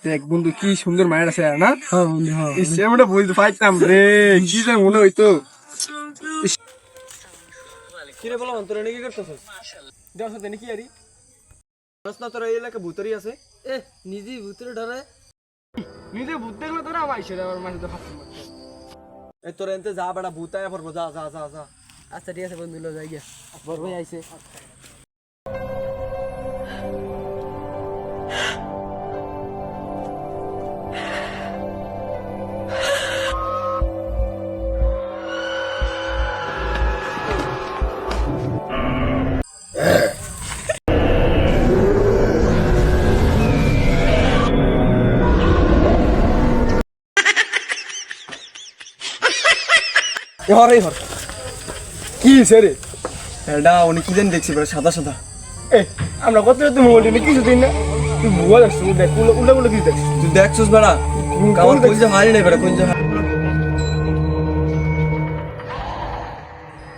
দেখ বন্ধু কি সুন্দর মায়ের আছে না? হ্যাঁ বন্ধু হ্যাঁ আমরা বলতে পারতাম রে, কি যে মনে হইতো। কিরে বলো তোরা নাকি করতেছস দেওয়ার সাথে নাকি আরি না তোরা এই এলাকা ভূতরি আছে এ নিজেই ভূতরে ডরে নিজে ভূত দেখলে তোরা আমার সেটা আমার মাঝে তো হাত মারতে। এই তোরা এনতে যা বেটা ভূতায় পড়বো যা যা যা যা আচ্ছা ঠিক আছে বন্ধু লো যাই গিয়া বড় ভাই আইছে হরে হর কি রে? এটা উনি কি জানি দেখছি বেটা সাদা সাদা এ আমরা কত তুমি বলি কিছু দিন না, তুই ভুয়া দেখছিস, দেখ উল্টা উল্টা কিছু দেখছিস। তুই দেখছস বেটা কামার কোন যে হারি নাই বেটা কোন যে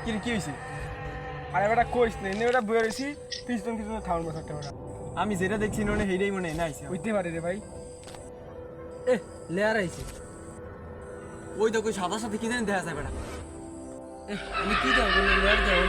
কি কি হয়েছে? আরে বেটা কইস না, এনে বেটা বয়ে রয়েছি পিছন পিছন থাউন বসারটা বেটা। আমি যেটা দেখছি ননে হেইটাই মনে হয় না আইছে হইতে পারে রে ভাই। এ লেয়ার আইছে ওই দেখো সাদা সাথে কি জানি দেখা যায় বেটা আমি কি দাও বলে লেয়ার দাও